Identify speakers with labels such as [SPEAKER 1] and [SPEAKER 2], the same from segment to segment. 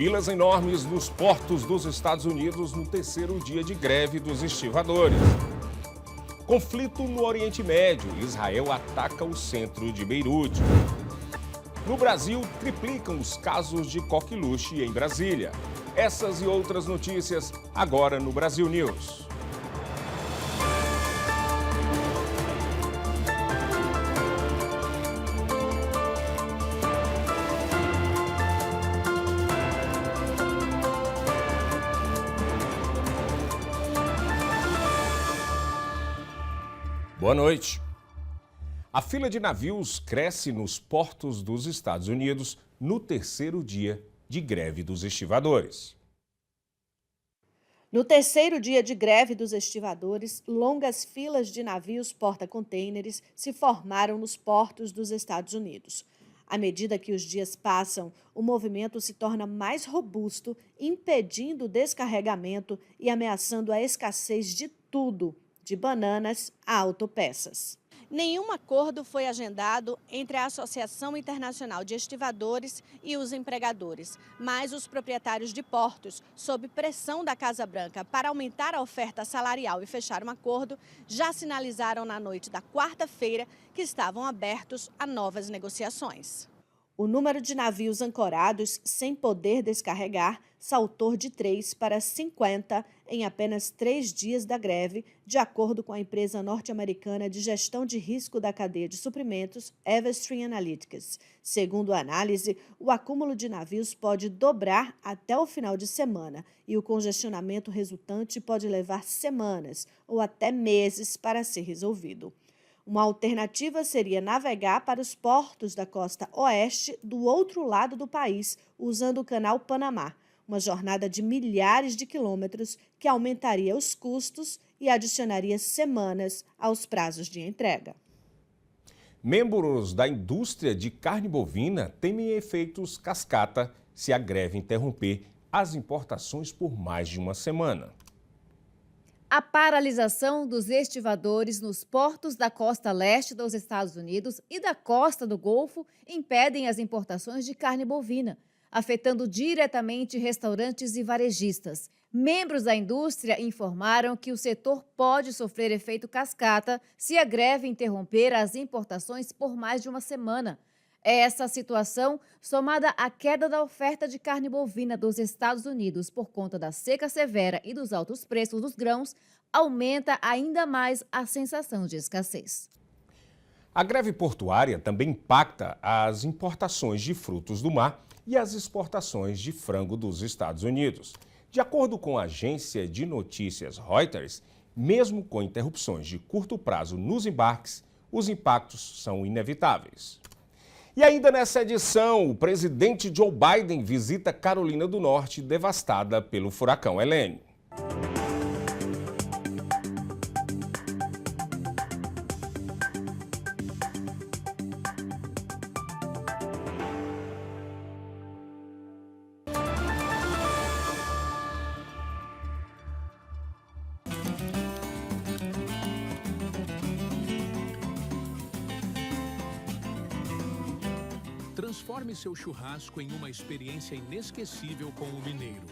[SPEAKER 1] Filas enormes nos portos dos Estados Unidos no terceiro dia de greve dos estivadores. Conflito no Oriente Médio. Israel ataca o centro de Beirute. No Brasil, triplicam os casos de coqueluche em Brasília. Essas e outras notícias agora no Brasil News. Boa noite. A fila de navios cresce nos portos dos Estados Unidos no terceiro dia de greve dos estivadores.
[SPEAKER 2] No terceiro dia de greve dos estivadores, longas filas de navios porta-contêineres se formaram nos portos dos Estados Unidos. À medida que os dias passam, o movimento se torna mais robusto, impedindo o descarregamento e ameaçando a escassez de tudo, de bananas a autopeças. Nenhum acordo foi agendado entre a Associação Internacional de Estivadores e os empregadores, mas os proprietários de portos, sob pressão da Casa Branca para aumentar a oferta salarial e fechar um acordo, já sinalizaram na noite da quarta-feira que estavam abertos a novas negociações. O número de navios ancorados sem poder descarregar saltou de 3 para 50 em apenas 3 dias da greve, de acordo com a empresa norte-americana de gestão de risco da cadeia de suprimentos, Everstream Analytics. Segundo a análise, o acúmulo de navios pode dobrar até o final de semana e o congestionamento resultante pode levar semanas ou até meses para ser resolvido. Uma alternativa seria navegar para os portos da costa oeste do outro lado do país, usando o canal Panamá, uma jornada de milhares de quilômetros que aumentaria os custos e adicionaria semanas aos prazos de entrega.
[SPEAKER 1] Membros da indústria de carne bovina temem efeitos cascata se a greve interromper as importações por mais de uma semana.
[SPEAKER 3] A paralisação dos estivadores nos portos da costa leste dos Estados Unidos e da costa do Golfo impedem as importações de carne bovina, afetando diretamente restaurantes e varejistas. Membros da indústria informaram que o setor pode sofrer efeito cascata se a greve interromper as importações por mais de uma semana. Essa situação, somada à queda da oferta de carne bovina dos Estados Unidos por conta da seca severa e dos altos preços dos grãos, aumenta ainda mais a sensação de escassez.
[SPEAKER 1] A greve portuária também impacta as importações de frutos do mar e as exportações de frango dos Estados Unidos. De acordo com a agência de notícias Reuters, mesmo com interrupções de curto prazo nos embarques, os impactos são inevitáveis. E ainda nessa edição, o presidente Joe Biden visita Carolina do Norte, devastada pelo furacão Helene.
[SPEAKER 4] Transforme seu churrasco em uma experiência inesquecível com o mineiro.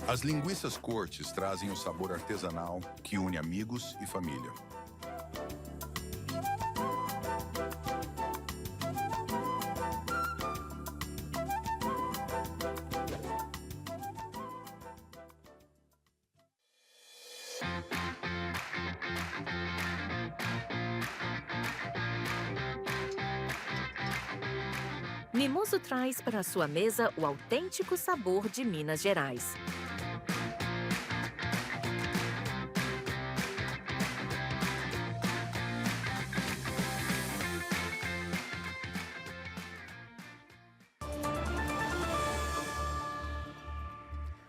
[SPEAKER 5] As linguiças Cortes trazem o sabor artesanal que une amigos e família.
[SPEAKER 6] Mimoso traz para a sua mesa o autêntico sabor de Minas Gerais.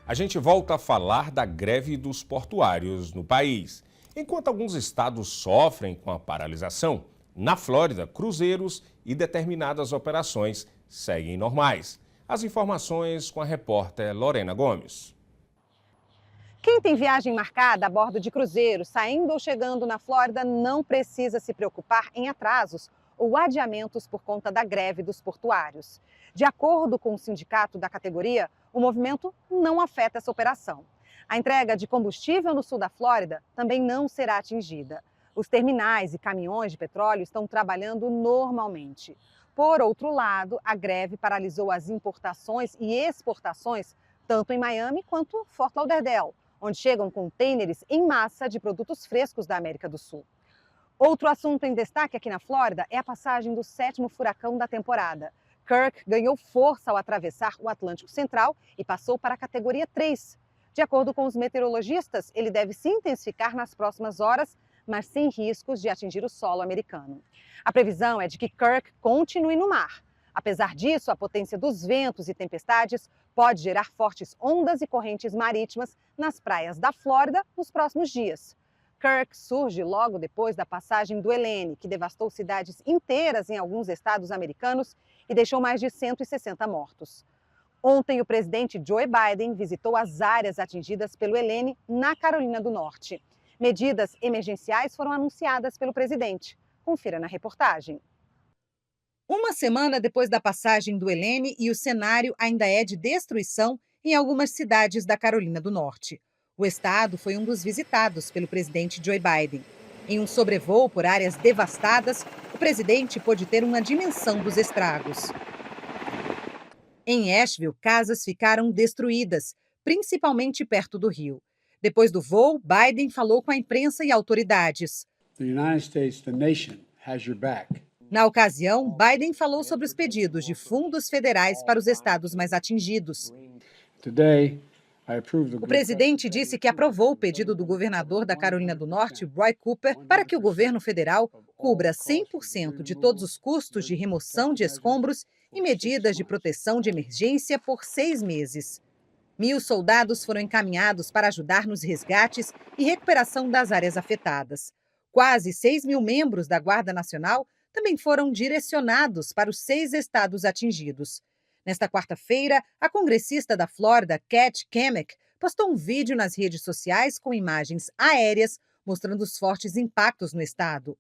[SPEAKER 1] A gente volta a falar da greve dos portuários no país. Enquanto alguns estados sofrem com a paralisação, Na Flórida, cruzeiros e determinadas operações seguem normais. As informações com a repórter Lorena Gomes.
[SPEAKER 7] Quem tem viagem marcada a bordo de cruzeiro, saindo ou chegando na Flórida, não precisa se preocupar em atrasos ou adiamentos por conta da greve dos portuários. De acordo com o sindicato da categoria, o movimento não afeta essa operação. A entrega de combustível no sul da Flórida também não será atingida. Os terminais e caminhões de petróleo estão trabalhando normalmente. Por outro lado, a greve paralisou as importações e exportações tanto em Miami quanto Fort Lauderdale, onde chegam contêineres em massa de produtos frescos da América do Sul. Outro assunto em destaque aqui na Flórida é a passagem do 7º furacão da temporada. Kirk ganhou força ao atravessar o Atlântico Central e passou para a categoria 3. De acordo com os meteorologistas, ele deve se intensificar nas próximas horas, mas sem riscos de atingir o solo americano. A previsão é de que Kirk continue no mar. Apesar disso, a potência dos ventos e tempestades pode gerar fortes ondas e correntes marítimas nas praias da Flórida nos próximos dias. Kirk surge logo depois da passagem do Helene, que devastou cidades inteiras em alguns estados americanos e deixou mais de 160 mortos. Ontem, o presidente Joe Biden visitou as áreas atingidas pelo Helene na Carolina do Norte. Medidas emergenciais foram anunciadas pelo presidente. Confira na reportagem. Uma semana depois da passagem do Helene, e o cenário ainda é de destruição em algumas cidades da Carolina do Norte. O estado foi um dos visitados pelo presidente Joe Biden. Em um sobrevoo por áreas devastadas, o presidente pôde ter uma dimensão dos estragos. Em Asheville, casas ficaram destruídas, principalmente perto do rio. Depois do voo, Biden falou com a imprensa e autoridades.
[SPEAKER 8] The United States, the nation, has your back.
[SPEAKER 7] Na ocasião, Biden falou sobre os pedidos de fundos federais para os estados mais atingidos. O presidente disse que aprovou o pedido do governador da Carolina do Norte, Roy Cooper, para que o governo federal cubra 100% de todos os custos de remoção de escombros e medidas de proteção de emergência por 6 meses. 1.000 soldados foram encaminhados para ajudar nos resgates e recuperação das áreas afetadas. Quase 6.000 membros da Guarda Nacional também foram direcionados para os 6 estados atingidos. Nesta quarta-feira, a congressista da Flórida, Kat Cammack, postou um vídeo nas redes sociais com imagens aéreas mostrando os fortes impactos no estado.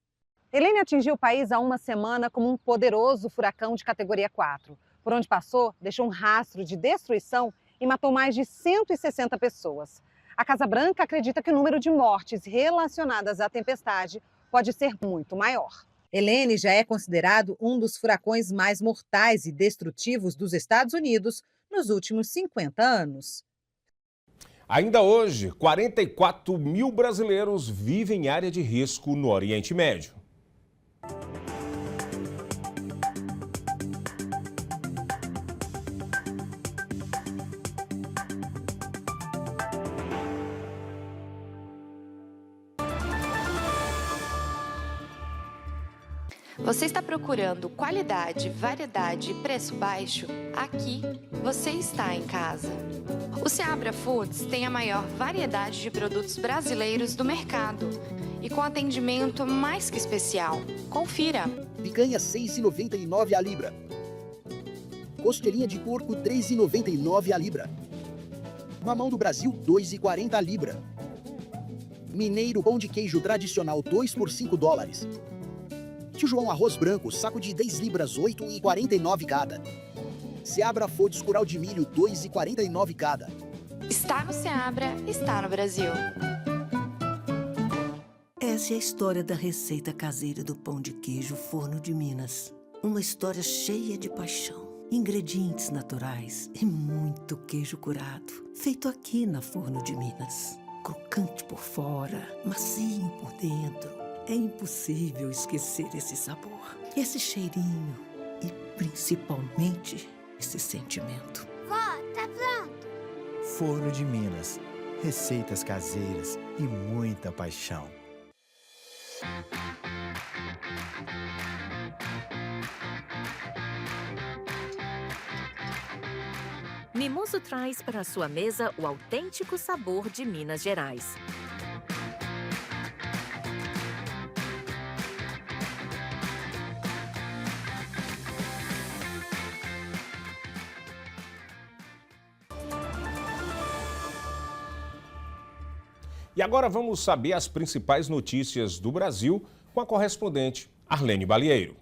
[SPEAKER 7] Helene atingiu o país há uma semana como um poderoso furacão de categoria 4. Por onde passou, deixou um rastro de destruição e matou mais de 160 pessoas. A Casa Branca acredita que o número de mortes relacionadas à tempestade pode ser muito maior. Helene já é considerado um dos furacões mais mortais e destrutivos dos Estados Unidos nos últimos 50 anos.
[SPEAKER 1] Ainda hoje, 44 mil brasileiros vivem em área de risco no Oriente Médio.
[SPEAKER 9] Você está procurando qualidade, variedade e preço baixo? Aqui você está em casa. O Seabra Foods tem a maior variedade de produtos brasileiros do mercado e com atendimento mais que especial. Confira!
[SPEAKER 10] Picanha R$ 6,99 a libra. Costelinha de porco R$ 3,99 a libra. Mamão do Brasil R$ 2,40 a libra. Mineiro pão de queijo tradicional 2 por $5. Tio João arroz branco, saco de 10 libras, 8,49 cada. Seabra Foods Curau de milho, 2,49 cada.
[SPEAKER 9] Está no Seabra, está no Brasil.
[SPEAKER 11] Essa é a história da receita caseira do pão de queijo Forno de Minas. Uma história cheia de paixão, ingredientes naturais e muito queijo curado. Feito aqui na Forno de Minas. Crocante por fora, macio por dentro. É impossível esquecer esse sabor, esse cheirinho e, principalmente, esse sentimento.
[SPEAKER 12] Vó, tá pronto?
[SPEAKER 13] Forno de Minas. Receitas caseiras e muita paixão.
[SPEAKER 6] Mimoso traz para a sua mesa o autêntico sabor de Minas Gerais.
[SPEAKER 1] E agora vamos saber as principais notícias do Brasil com a correspondente Arlene Balieiro.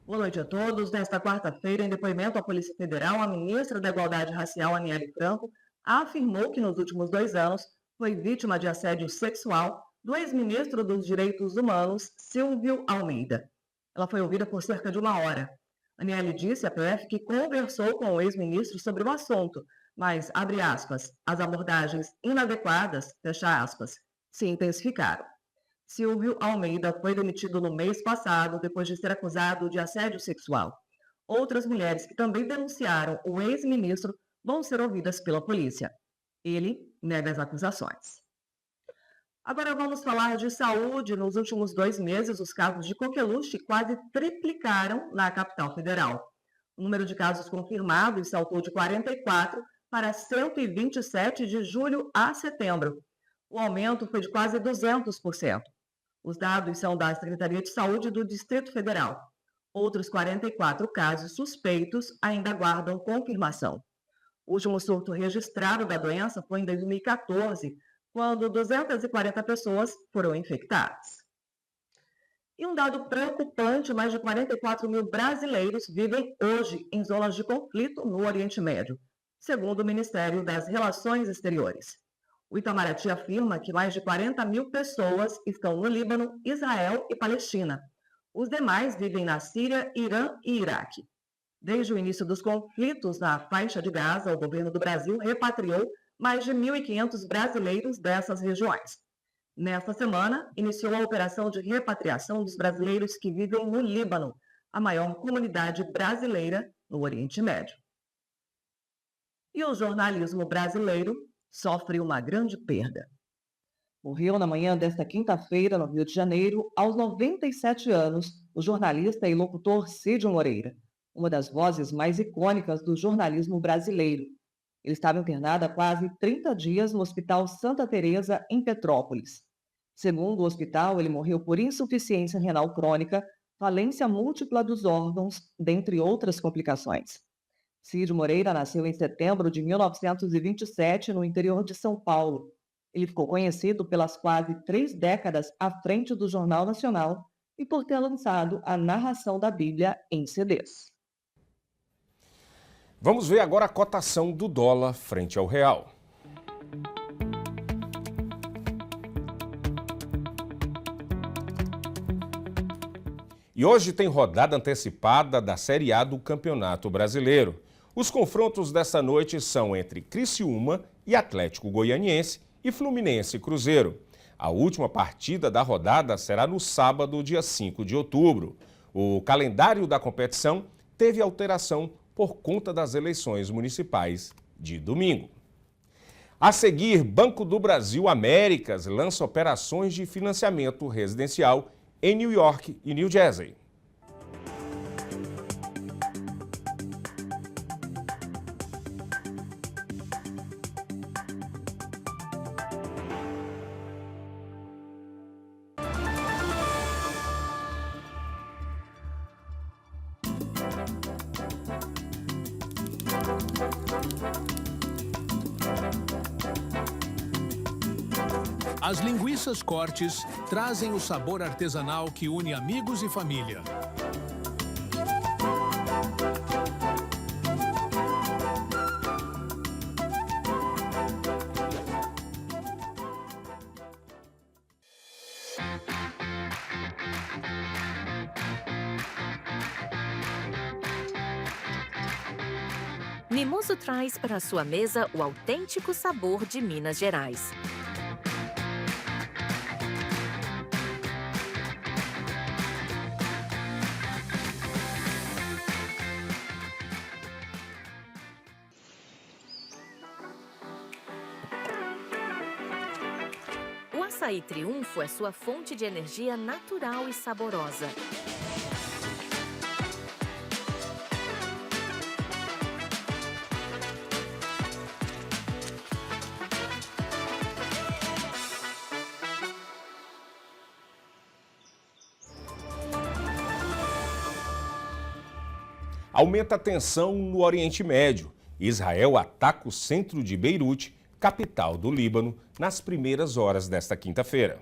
[SPEAKER 14] Boa noite a todos. Nesta quarta-feira, em depoimento à Polícia Federal, a ministra da Igualdade Racial, Aniele Franco, afirmou que nos últimos 2 anos foi vítima de assédio sexual do ex-ministro dos Direitos Humanos, Silvio Almeida. Ela foi ouvida por cerca de 1 hora. Aniele disse à PF que conversou com o ex-ministro sobre o assunto, mas, abre aspas, as abordagens inadequadas, fecha aspas, se intensificaram. Silvio Almeida foi demitido no mês passado depois de ser acusado de assédio sexual. Outras mulheres que também denunciaram o ex-ministro vão ser ouvidas pela polícia. Ele nega as acusações. Agora vamos falar de saúde. Nos últimos 2 meses, os casos de coqueluche quase triplicaram na capital federal. O número de casos confirmados saltou de 44 para 127 de julho a setembro. O aumento foi de quase 200%. Os dados são da Secretaria de Saúde do Distrito Federal. Outros 44 casos suspeitos ainda aguardam confirmação. O último surto registrado da doença foi em 2014, quando 240 pessoas foram infectadas. E um dado preocupante, mais de 44 mil brasileiros vivem hoje em zonas de conflito no Oriente Médio, segundo o Ministério das Relações Exteriores. O Itamaraty afirma que mais de 40 mil pessoas estão no Líbano, Israel e Palestina. Os demais vivem na Síria, Irã e Iraque. Desde o início dos conflitos na faixa de Gaza, o governo do Brasil repatriou mais de 1.500 brasileiros dessas regiões. Nesta semana, iniciou a operação de repatriação dos brasileiros que vivem no Líbano, a maior comunidade brasileira no Oriente Médio. E o jornalismo brasileiro sofre uma grande perda. Morreu na manhã desta quinta-feira, no Rio de Janeiro, aos 97 anos, o jornalista e locutor Cid Moreira, uma das vozes mais icônicas do jornalismo brasileiro. Ele estava internado há quase 30 dias no Hospital Santa Teresa, em Petrópolis. Segundo o hospital, ele morreu por insuficiência renal crônica, falência múltipla dos órgãos, dentre outras complicações. Cid Moreira nasceu em setembro de 1927, no interior de São Paulo. Ele ficou conhecido pelas quase 3 décadas à frente do Jornal Nacional e por ter lançado a narração da Bíblia em CDs.
[SPEAKER 1] Vamos ver agora a cotação do dólar frente ao real. E hoje tem rodada antecipada da Série A do Campeonato Brasileiro. Os confrontos dessa noite são entre Criciúma e Atlético Goianiense e Fluminense e Cruzeiro. A última partida da rodada será no sábado, dia 5 de outubro. O calendário da competição teve alteração por conta das eleições municipais de domingo. A seguir, Banco do Brasil Américas lança operações de financiamento residencial em New York e New Jersey.
[SPEAKER 4] As linguiças Cortes trazem o sabor artesanal que une amigos e família.
[SPEAKER 6] Mimoso traz para a sua mesa o autêntico sabor de Minas Gerais. O açaí Triunfo é sua fonte de energia natural e saborosa.
[SPEAKER 1] Aumenta a tensão no Oriente Médio. Israel ataca o centro de Beirute capital do Líbano, nas primeiras horas desta quinta-feira.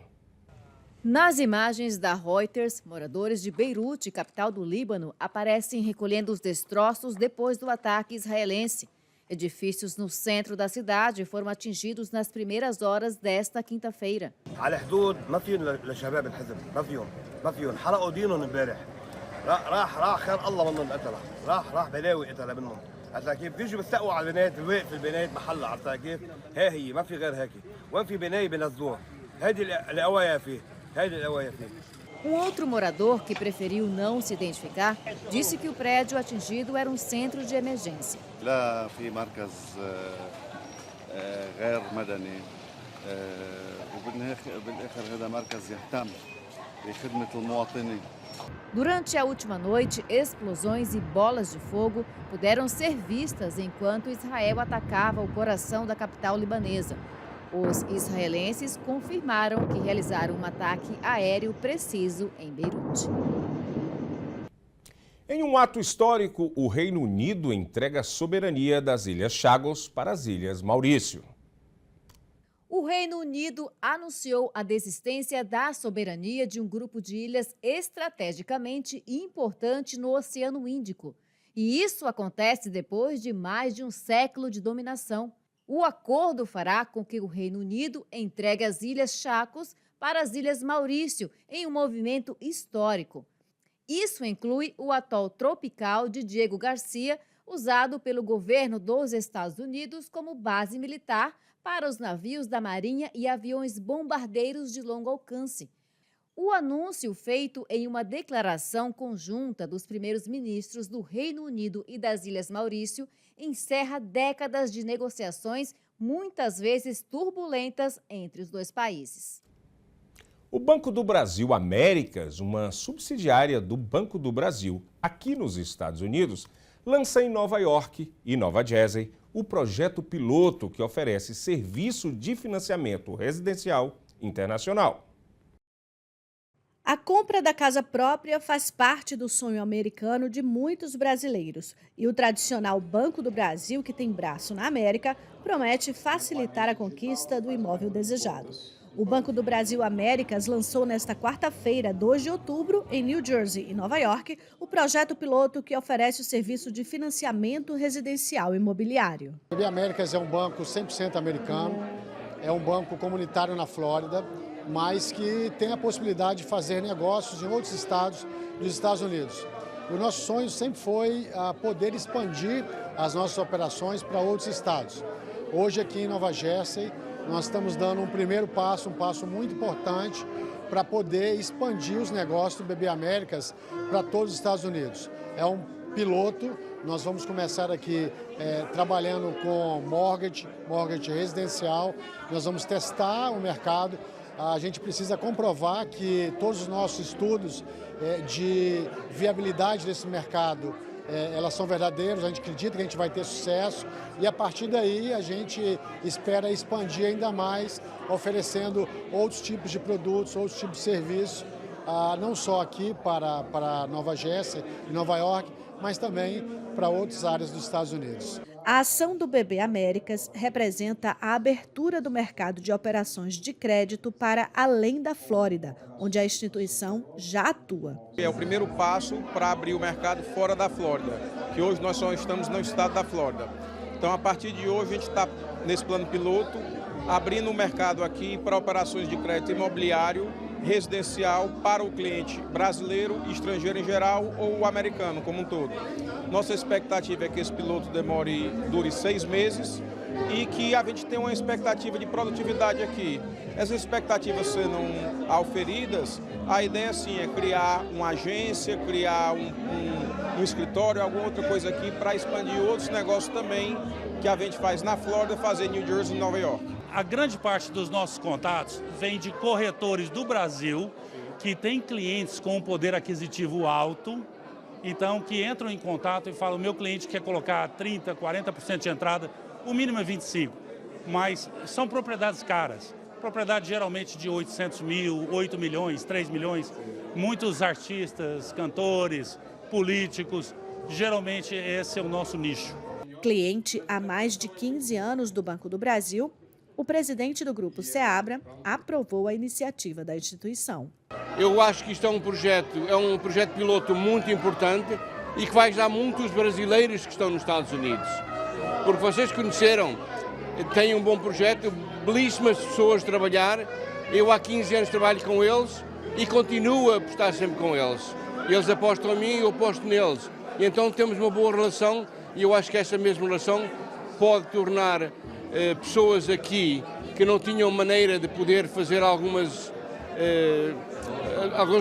[SPEAKER 3] Nas imagens da Reuters, moradores de Beirute, capital do Líbano, aparecem recolhendo os destroços depois do ataque israelense. Edifícios no centro da cidade foram atingidos nas primeiras horas desta quinta-feira. Um outro morador, que preferiu não se identificar, disse que o prédio atingido era um centro de emergência. Durante a última noite, explosões e bolas de fogo puderam ser vistas enquanto Israel atacava o coração da capital libanesa. Os israelenses confirmaram que realizaram um ataque aéreo preciso em Beirute.
[SPEAKER 1] Em um ato histórico, o Reino Unido entrega a soberania das Ilhas Chagos para as Ilhas Maurício.
[SPEAKER 3] O Reino Unido anunciou a desistência da soberania de um grupo de ilhas estrategicamente importante no Oceano Índico. E isso acontece depois de mais de um século de dominação. O acordo fará com que o Reino Unido entregue as Ilhas Chagos para as Ilhas Maurício, em um movimento histórico. Isso inclui o atol tropical de Diego Garcia, usado pelo governo dos Estados Unidos como base militar para os navios da Marinha e aviões bombardeiros de longo alcance. O anúncio, feito em uma declaração conjunta dos primeiros ministros do Reino Unido e das Ilhas Maurício, encerra décadas de negociações, muitas vezes turbulentas, entre os dois países.
[SPEAKER 1] O Banco do Brasil Américas, uma subsidiária do Banco do Brasil aqui nos Estados Unidos, lança em Nova York e Nova Jersey o projeto piloto que oferece serviço de financiamento residencial internacional.
[SPEAKER 2] A compra da casa própria faz parte do sonho americano de muitos brasileiros. E o tradicional Banco do Brasil, que tem braço na América, promete facilitar a conquista do imóvel desejado. O Banco do Brasil Américas lançou nesta quarta-feira, 2 de outubro, em New Jersey e Nova York, o projeto piloto que oferece o serviço de financiamento residencial imobiliário.
[SPEAKER 15] O BB Américas é um banco 100% americano, é um banco comunitário na Flórida, mas que tem a possibilidade de fazer negócios em outros estados dos Estados Unidos. O nosso sonho sempre foi poder expandir as nossas operações para outros estados. Hoje aqui em Nova Jersey, nós estamos dando um primeiro passo, um passo muito importante para poder expandir os negócios do BB Américas para todos os Estados Unidos. É um piloto, nós vamos começar aqui trabalhando com mortgage residencial, nós vamos testar o mercado. A gente precisa comprovar que todos os nossos estudos de viabilidade desse mercado, elas são verdadeiras, a gente acredita que a gente vai ter sucesso e a partir daí a gente espera expandir ainda mais, oferecendo outros tipos de produtos, outros tipos de serviços, não só aqui para Nova Jersey e Nova York, mas também para outras áreas dos Estados Unidos.
[SPEAKER 2] A ação do BB Américas representa a abertura do mercado de operações de crédito para além da Flórida, onde a instituição já atua.
[SPEAKER 16] É o primeiro passo para abrir o mercado fora da Flórida, que hoje nós só estamos no estado da Flórida. Então, a partir de hoje, a gente está nesse plano piloto, abrindo o mercado aqui para operações de crédito imobiliário residencial para o cliente brasileiro, estrangeiro em geral ou o americano como um todo. Nossa expectativa é que esse piloto dure 6 meses e que a gente tenha uma expectativa de produtividade aqui. Essas expectativas sendo auferidas, a ideia sim é criar uma agência, criar um escritório, alguma outra coisa aqui para expandir outros negócios também que a gente faz na Flórida, fazer em New Jersey e Nova York.
[SPEAKER 17] A grande parte dos nossos contatos vem de corretores do Brasil que têm clientes com um poder aquisitivo alto, então que entram em contato e falam: meu cliente quer colocar 30%, 40% de entrada, o mínimo é 25%, mas são propriedades caras, propriedades geralmente de 800 mil, 8 milhões, 3 milhões, muitos artistas, cantores, políticos, geralmente esse é o nosso nicho.
[SPEAKER 2] Cliente há mais de 15 anos do Banco do Brasil, O presidente do Grupo Seabra aprovou a iniciativa da instituição.
[SPEAKER 18] Eu acho que isto é um projeto piloto muito importante e que vai ajudar muito os brasileiros que estão nos Estados Unidos. Porque vocês conheceram, têm um bom projeto, belíssimas pessoas a trabalhar. Eu há 15 anos trabalho com eles e continuo a apostar sempre com eles. Eles apostam em mim e eu aposto neles. E então temos uma boa relação e eu acho que essa mesma relação pode tornar pessoas aqui que não tinham maneira de poder fazer alguns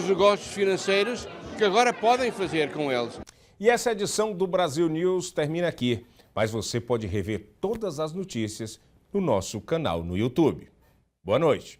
[SPEAKER 18] negócios financeiros que agora podem fazer com eles.
[SPEAKER 1] E essa edição do Brasil News termina aqui, mas você pode rever todas as notícias no nosso canal no YouTube. Boa noite.